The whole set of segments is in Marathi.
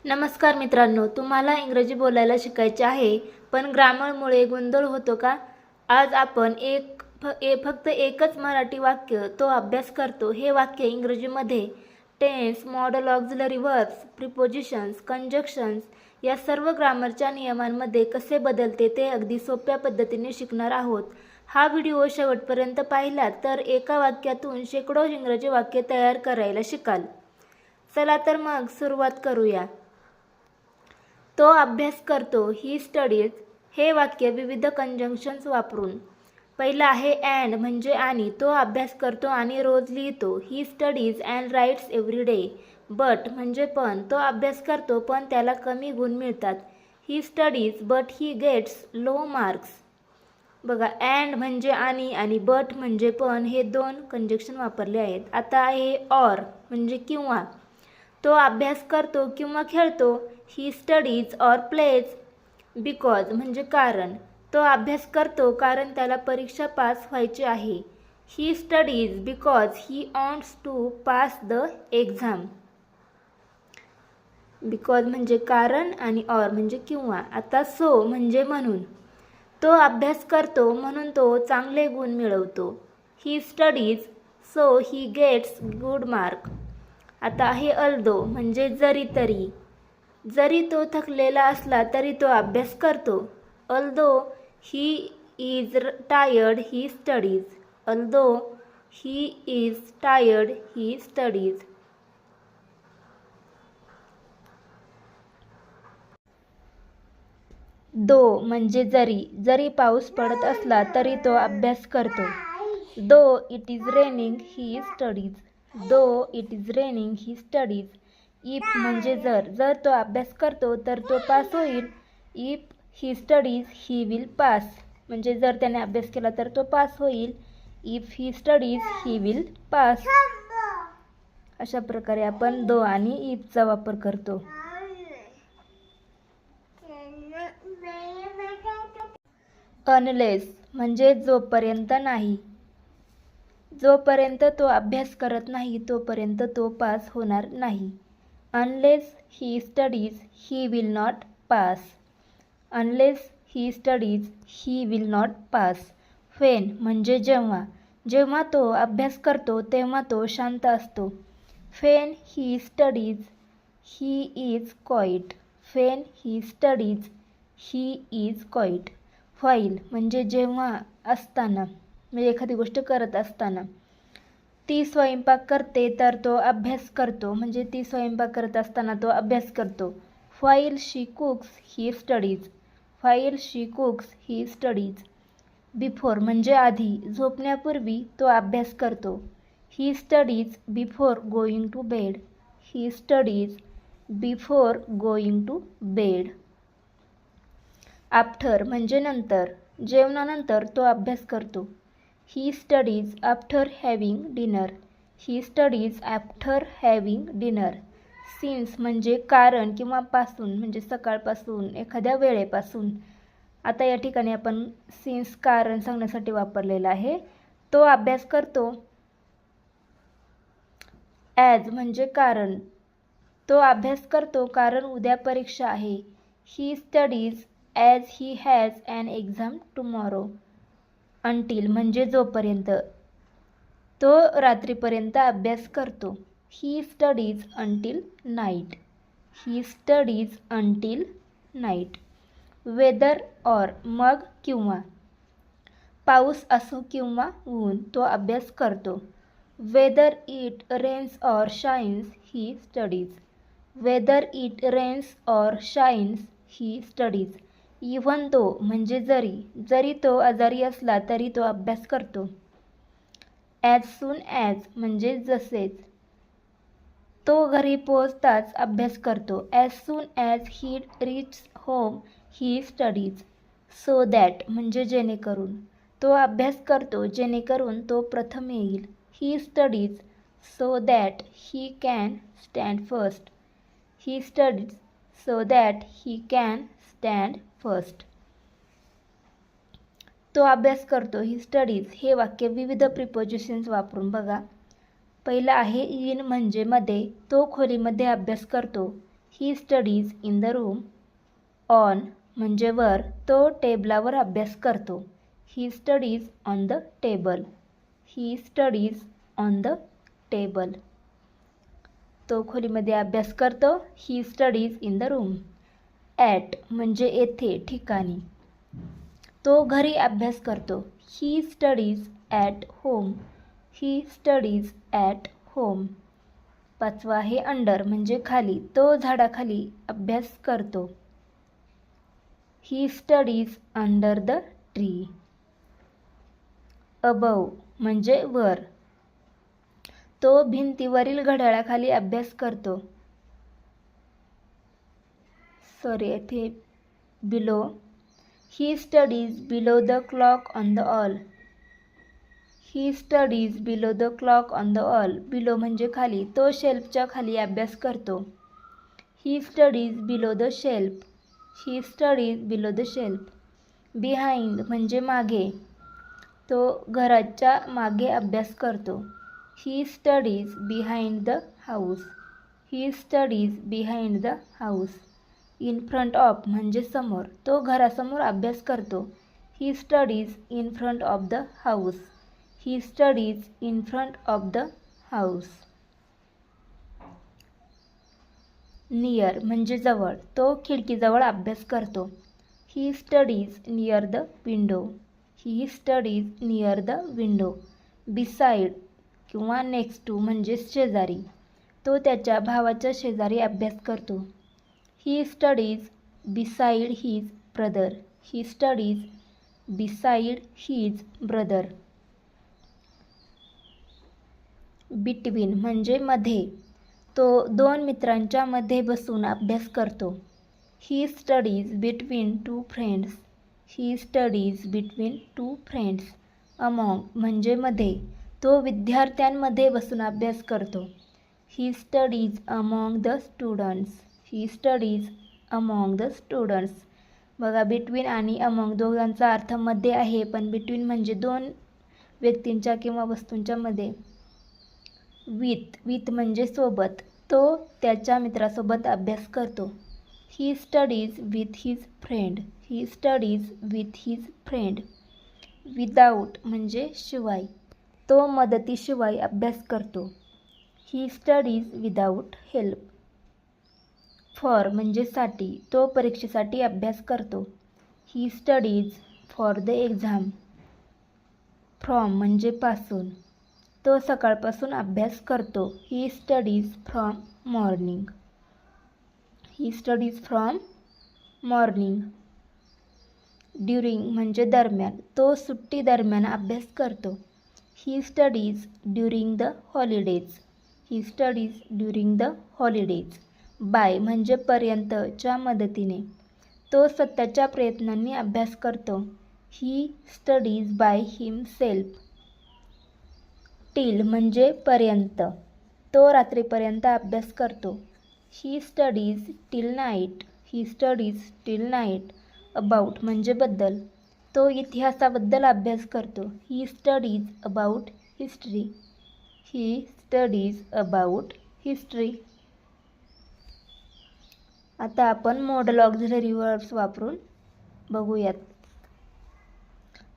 नमस्कार मित्रांनो, तुम्हाला इंग्रजी बोलायला शिकायचे आहे पण ग्रामरमुळे गोंधळ होतो का? आज आपण फक्त एकच मराठी वाक्य तो अभ्यास करतो. हे वाक्य इंग्रजीमध्ये tense, modal auxiliary verbs, prepositions, conjunctions या सर्व ग्रामरच्या नियमांमध्ये कसे बदलते ते अगदी सोप्या पद्धतीने शिकणार आहोत. हा व्हिडिओ शेवटपर्यंत पाहिला तर एका वाक्यातून शेकडो इंग्रजी वाक्य तयार करायला शिकाल. चला तर मग सुरुवात करूया. तो अभ्यास करतो, ही स्टडीज. हे वाक्य विविध कंजंक्शन्स वापरून. पहिलं आहे अँड म्हणजे आणि. तो अभ्यास करतो आणि रोज लिहितो. He studies and writes every day. But म्हणजे पण. तो अभ्यास करतो पण त्याला कमी गुण मिळतात. He studies but he gets low marks. बघा, अँड म्हणजे आणि बट म्हणजे पण हे दोन कंजंक्शन वापरले आहेत. आता आहे ऑर म्हणजे किंवा. तो अभ्यास करतो किंवा खेळतो. He studies or plays because म्हणजे कारण. तो अभ्यास करतो कारण त्याला परीक्षा पास व्हायची आहे. He studies because he wants to pass the exam. Because म्हणजे कारण आणि ऑर म्हणजे किंवा. आता सो म्हणजे म्हणून. तो अभ्यास करतो म्हणून तो चांगले गुण मिळवतो. He studies so he gets good mark. आता आहे अल्दो म्हणजे जरी तरी. जरी तो थकलेला असला तरी तो अभ्यास करतो. Although he is tired he studies. Although he is tired he studies. Though म्हणजे जरी. जरी पाऊस पडत असला तरी तो अभ्यास करतो. Though it is raining he studies. Though it is raining he studies. If म्हणजे जर. जर तो अभ्यास करतो तर तो पास होईल. If he studies he will pass. म्हणजे जर त्याने अभ्यास केला तर तो पास होईल. If he studies he will pass. अशा प्रकारे आपण दो आणि इफचा वापर करतो. अनलेस म्हणजे जोपर्यंत नाही. जोपर्यंत तो अभ्यास करत नाही तोपर्यंत तो पास होणार नाही. Unless he studies he will not pass. Unless he studies he will not pass. When म्हणजे जेव्हा. जेव्हा तो अभ्यास करतो तेव्हा तो शांत असतो. When he studies he is quite. When he studies he is quite. While म्हणजे जेव्हा असताना म्हणजे एखादी गोष्ट करत असताना. ती स्वयंपाक करते तर तो अभ्यास करतो. म्हणजे ती स्वयंपाक करत असताना तो अभ्यास करतो. While she cooks he studies. While she cooks he studies. Before म्हणजे आधी. झोपण्यापूर्वी तो अभ्यास करतो. He studies before going to bed. He studies before going to bed. After म्हणजे नंतर. जेवणानंतर तो अभ्यास करतो. He studies after having dinner. He studies after having dinner. Since म्हणजे कारण किंवा पासून म्हणजे सकाळपासून एखाद्या वेळेपासून. आता या ठिकाणी आपण सिन्स कारण सांगण्यासाठी वापरलेलं आहे. तो अभ्यास करतो. ॲज म्हणजे कारण. तो अभ्यास करतो कारण उद्या परीक्षा आहे. He studies as he has an exam tomorrow. Until म्हणजे जोपर्यंत. तो रात्रीपर्यंत अभ्यास करतो. He studies until night. He studies until night. Whether or मग किंवा. पाऊस असो किंवा ऊन तो अभ्यास करतो. Whether it rains or shines he studies. Whether it rains or shines he studies. Even though म्हणजे जरी. जरी तो आजारी असला तरी तो अभ्यास करतो. ॲज सून ॲज म्हणजे जसेच. तो घरी पोहोचताच अभ्यास करतो. As soon as he reach home he studies. So that म्हणजे जेणेकरून. तो अभ्यास करतो जेणेकरून तो प्रथम येईल. He studies so that he can stand first. He studies so that he can stand first. तो अभ्यास करतो. ही स्टडीज हे वाक्य विविध प्रिपोजिशन्स वापरून बघा. पहिलं आहे इन म्हणजे मध्ये. तो खोलीमध्ये अभ्यास करतो. He studies in the room. On म्हणजे वर, तो टेबलावर अभ्यास करतो. He studies on the table. He studies on the table. तो खोलीमध्ये अभ्यास करतो. He studies in the room. At म्हणजे येथे, ठिकाणी. तो घरी अभ्यास करतो. He studies at home. He studies at home. पाचवा आहे अंडर म्हणजे खाली. तो झाडाखाली अभ्यास करतो. He studies under the tree. Above म्हणजे वर. तो भिंतीवरील घड्याळाखाली अभ्यास करतो. येथे below. He studies below the clock on the all. He studies below the clock on the all. Below म्हणजे खाली. तो शेल्फच्या खाली अभ्यास करतो. He studies below the shelf. He studies below the shelf. Behind म्हणजे मागे. तो घराच्या मागे अभ्यास करतो. He studies behind the house. He studies behind the house. In front of म्हणजे समोर. तो घरासमोर अभ्यास करतो. He studies in front of the house. He studies in front of the house. Near म्हणजे जवळ. तो खिडकीजवळ अभ्यास करतो. He studies near the window. He studies near the window. Beside किंवा नेक्स्ट टू म्हणजे शेजारी. तो त्याच्या भावाच्या शेजारी अभ्यास करतो. He studies beside his brother. He studies beside his brother. Between म्हणजे मध्ये. तो दोन मित्रांच्या मध्ये बसून अभ्यास करतो. He studies between two friends. He studies between two friends. Among म्हणजे मध्ये. तो विद्यार्थ्यांमध्ये बसून अभ्यास करतो. He studies among the students. He studies among the students. बघा बिटवीन आणि अमॉंग दोघांचा अर्थ मध्ये आहे, पण बिटवीन म्हणजे दोन व्यक्तींच्या किंवा वस्तूंच्या मध्ये. विथ म्हणजे सोबत. तो त्याच्या मित्रासोबत अभ्यास करतो. He studies with his friend. He studies with his friend. Without म्हणजे शिवाय. तो मदतीशिवाय अभ्यास करतो. He studies without help. For म्हणजे साठी. तो परीक्षेसाठी अभ्यास करतो. He studies for the exam. From म्हणजे पासून. तो सकाळपासून अभ्यास करतो. He studies from morning. He studies from morning. During म्हणजे दरम्यान. तो सुट्टी दरम्यान अभ्यास करतो. He studies during the holidays. He studies during the holidays. Bye म्हणजे पर्यंत च्या मदतीने. तो स्वतःच्या प्रयत्नांनी अभ्यास करतो. He studies by himself. Till म्हणजे पर्यंत. तो रात्रीपर्यंत अभ्यास करतो. He studies till night. He studies till night. About म्हणजे बद्दल. तो इतिहासाबद्दल अभ्यास करतो. He studies about history. He studies about history. आता आपण मॉडल ऑक्झिलरी वर्ब्स वापरून बघूयात.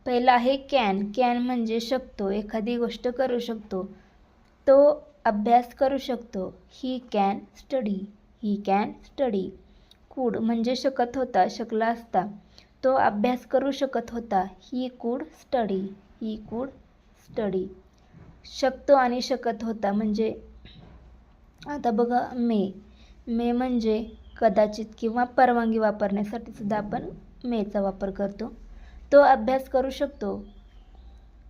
पहिला आहे कॅन. कॅन म्हणजे शकतो, एखादी गोष्ट करू शकतो. तो अभ्यास करू शकतो. He can study. He can study. कुड म्हणजे शकत होता, शकला असता. तो अभ्यास करू शकत होता. He could study. He could study. शकतो आणि शकत होता म्हणजे आता बघा मे म्हणजे कदाचित किंवा परवानगी वापरण्यासाठी सुद्धा आपण मेचा वापर करतो. तो अभ्यास करू शकतो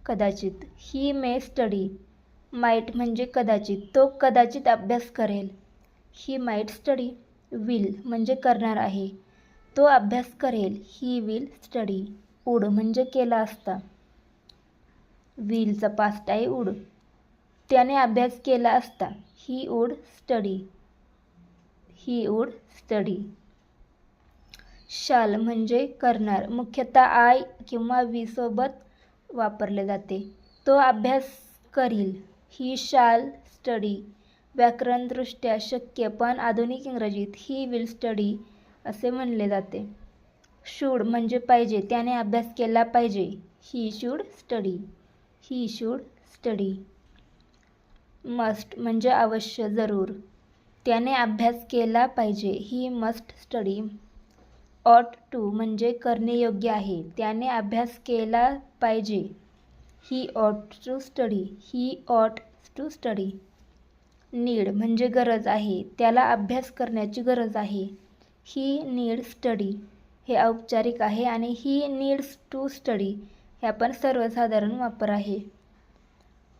कदाचित. ही मे स्टडी. माईट म्हणजे कदाचित. तो कदाचित अभ्यास करेल. ही माईट स्टडी. विल म्हणजे करणार आहे. तो अभ्यास करेल. He will study. वुड म्हणजे केला असता. विलचा पास्ट आहे वुड. त्याने अभ्यास केला असता. He would study. He would study. शाल म्हणजे करणार. मुख्यतः आय किंवा वी सोबत वापरले जाते. तो अभ्यास करील. ही शाल स्टडी. व्याकरणदृष्ट्या शक्य पण आधुनिक इंग्रजीत ही विल स्टडी असे म्हणले जाते. शूड म्हणजे पाहिजे, त्याने अभ्यास केला पाहिजे. He should study. He should study. Must म्हणजे अवश्य, जरूर, त्याने अभ्यास केला पाहिजे. He must study. Ought to म्हणजे करणे योग्य आहे, त्याने अभ्यास केला पाहिजे. ही ऑट टू स्टडी. ही ऑट टू स्टडी. नीड म्हणजे गरज आहे, त्याला अभ्यास करण्याची गरज आहे. ही नीड स्टडी. हे औपचारिक आहे आणि ही नीड्स टू स्टडी हे आपण सर्वसाधारण वापर आहे.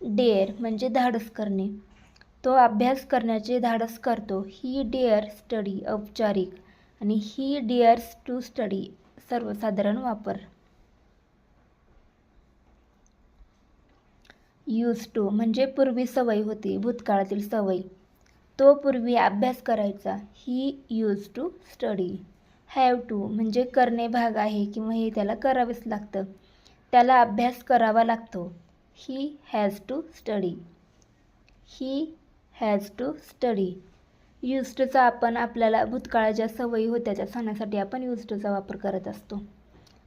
डेअर म्हणजे धाडस करणे, तो अभ्यास करण्याचे धाडस करतो. ही डेअर स्टडी औपचारिक आणि ही डेअर्स टू स्टडी सर्वसाधारण वापर. यूज टू म्हणजे पूर्वी सवय होती, भूतकाळातील सवय, तो पूर्वी अभ्यास करायचा. He used to study. Have to म्हणजे करणे भाग आहे किंवा हे त्याला करावेच लागतं, त्याला अभ्यास करावा लागतो. He has to study. He has to study. Used टूचा आपण आपल्याला भूतकाळाच्या सवयी होत्या त्या सांगण्यासाठी आपण यूज टूचा वापर करत असतो.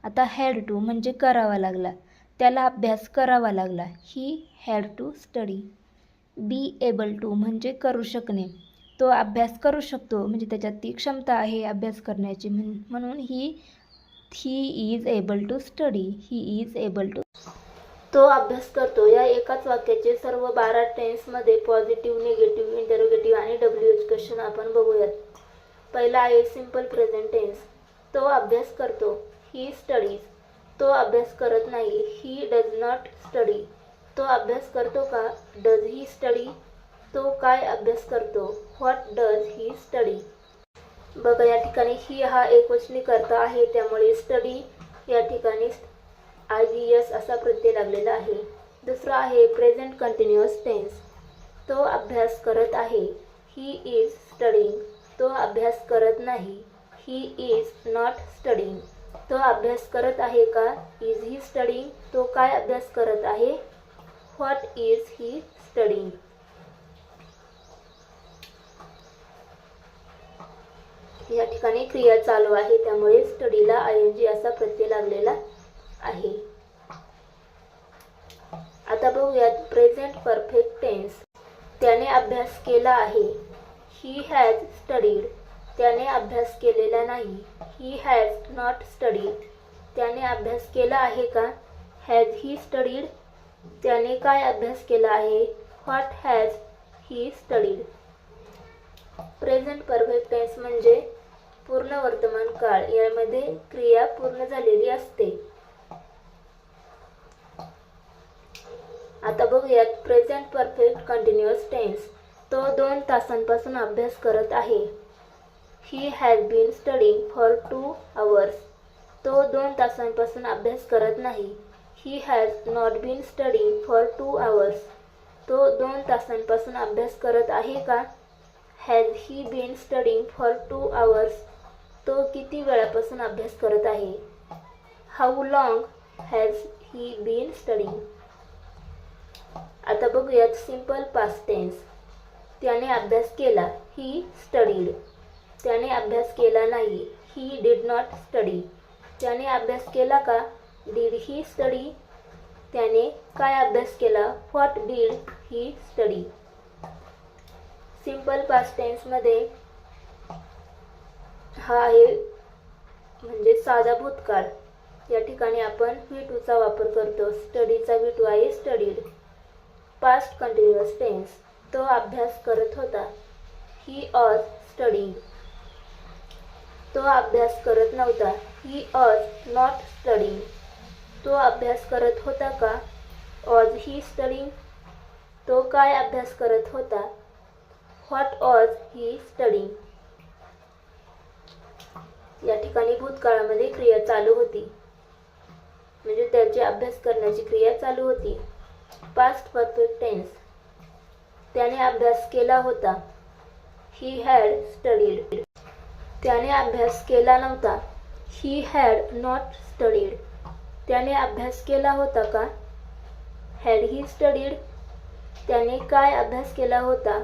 आता हॅड टू म्हणजे करावा लागला, त्याला अभ्यास करावा लागला. He had to study. Be able to म्हणजे करू शकणे, तो अभ्यास करू शकतो, म्हणजे त्याच्यात ती क्षमता आहे अभ्यास करण्याची, म्हणून he is able to study. He is able to. तो अभ्यास करतो. या एकाच वाक्याचे सर्व 12 टेन्समध्ये पॉझिटिव्ह, निगेटिव्ह, इंटरोगेटिव्ह आणि डब्ल्यूएच क्वेश्चन आपण बघूयात. पहिला आहे सिंपल प्रेझेंट टेन्स. तो अभ्यास करतो. He studies. तो अभ्यास करत नाही. He does not study. तो अभ्यास करतो का? Does he study. तो काय अभ्यास करतो? What does he study. बघा या ठिकाणी ही हा एकवचनी कर्ता आहे, त्यामुळे स्टडी या ठिकाणी IES असा प्रत्यय लागलेला आहे. दुसरा आहे प्रेझेंट कंटिन्युअस टेन्स. तो अभ्यास करत आहे. He is studying. तो अभ्यास करत नाही. He is not studying. तो अभ्यास करत आहे का? Is he studying. तो काय अभ्यास करत आहे? What is he studying. या ठिकाणी क्रिया चालू आहे, त्यामुळे स्टडीला ING असा प्रत्यय लागलेला आहे. आता बघूयात प्रेझेंट परफेक्ट टेन्स. त्याने अभ्यास केला आहे. He has studied. त्याने अभ्यास केलेला नाही. He has not studied. त्याने अभ्यास केला आहे का? Has he studied. त्याने काय अभ्यास केला आहे? What has he studied. Present perfect tense म्हणजे पूर्ण वर्तमान काळ, यामध्ये क्रिया पूर्ण झालेली असते. आता बघूयात प्रेझेंट परफेक्ट कंटिन्युअस टेन्स. तो 2 तासांपासून अभ्यास करत आहे. He has been studying for 2 hours. तो 2 तासांपासून अभ्यास करत नाही. He has not been studying for 2 hours. तो 2 तासांपासून अभ्यास करत आहे का? Has he been studying for 2 hours. तो किती वेळापासून अभ्यास करत आहे? How long has he been studying. आता बघूयात सिंपल पास्ट टेन्स. त्याने अभ्यास केला. He studied. त्याने अभ्यास केला नाही. He did not study. त्याने अभ्यास केला का? Did he study. त्याने काय अभ्यास केला? What did he study. Simple past टेन्समध्ये हा आहे म्हणजे साधा भूतकाळ. या ठिकाणी आपण V2 चा वापर करतो. स्टडीचा V2 आहे स्टडीड. Past continuous tense. तो अभ्यास करत होता. He was studying. तो अभ्यास करत नव्हता. He was not studying. तो अभ्यास करत होता का? Was he studying. तो काय अभ्यास करत होता? What was he studying. या ठिकाणी भूतकाळामध्ये क्रिया चालू होती, म्हणजे त्याचे अभ्यास करण्याची क्रिया चालू होती. Past perfect tense. त्याने अभ्यास केला होता. He had studied. त्याने अभ्यास केला नव्हता. He had not studied. त्याने अभ्यास केला होता का? Had he studied. त्याने काय अभ्यास केला होता?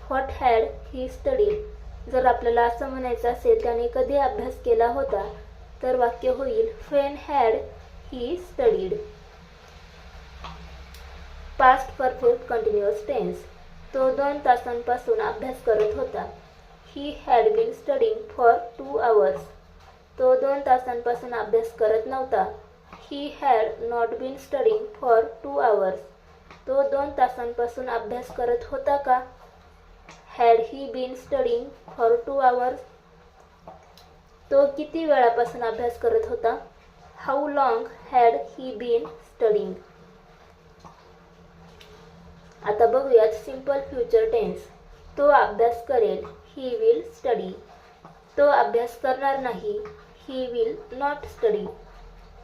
What had he studied. जर आपल्याला असं म्हणायचं असेल त्याने कधी अभ्यास केला होता, तर वाक्य होईल when had he studied. Past perfect continuous tense. तो 2 तासांपासून अभ्यास करत होता. He had been studying for 2 hours. तो 2 तासांपासून अभ्यास करत नव्हता. He had not been studying for 2 hours. तो 2 तासांपासून अभ्यास करत होता का? Had he been studying for 2 hours. तो किती वेळापासून अभ्यास करत होता? How long had he been studying. आता बघूयात सिंपल फ्युचर टेन्स. तो अभ्यास करेल, ही विल स्टडी. तो अभ्यास करणार नाही, ही विल नॉट स्टडी.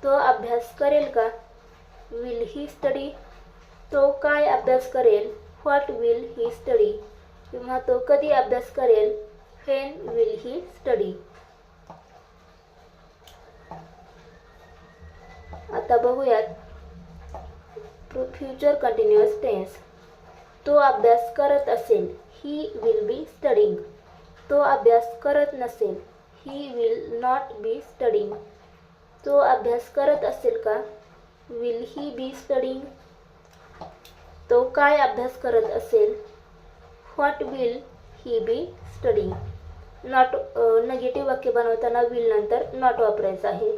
तो अभ्यास करेल का? Will he study. तो काय अभ्यास करेल? What will he study. किंवा तो कधी अभ्यास करेल? When will he study. आता बघूयात फ्युचर कंटिन्युअस टेन्स. तो अभ्यास करत असेल, ही विल बी स्टडिंग. तो अभ्यास करत नसेल, he will not be studying. तो अभ्यास करत असेल का? Will he be studying. तो काय अभ्यास करत असेल? What will he be studying. Not negative वाक्य बनवताना विल नंतर नॉट वापरायचं आहे.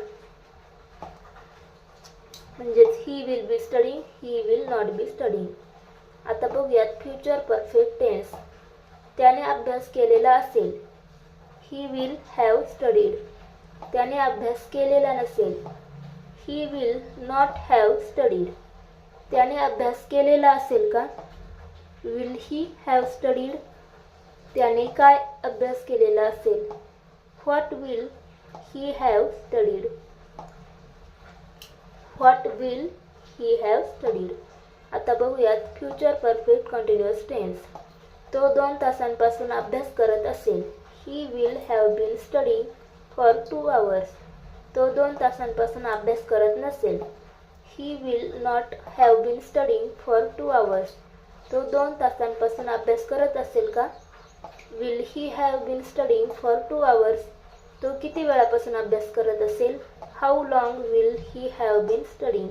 म्हणजेच he will be studying, he will not be studying. आता बघूयात फ्युचर परफेक्ट टेन्स. त्याने अभ्यास केलेला असेल, ही विल हॅव स्टडीड. त्याने अभ्यास केलेला नसेल, he will not have studied. त्याने अभ्यास केलेला असेल का? Will he have studied. त्याने काय अभ्यास केलेला असेल? What will he have studied. What will he have studied. आता बघूयात फ्युचर परफेक्ट कंटिन्युअस टेन्स. तो 2 तासांपासून अभ्यास करत असेल, he will have been studying for 2 hours. तो 2 तासांपासून अभ्यास करत नसेल, he will not have been studying for 2 hours. तो 2 तासांपासून अभ्यास करत असेल का? Will he have been studying for 2 hours. तो किती वेळापासून अभ्यास करत असेल? How long will he have been studying.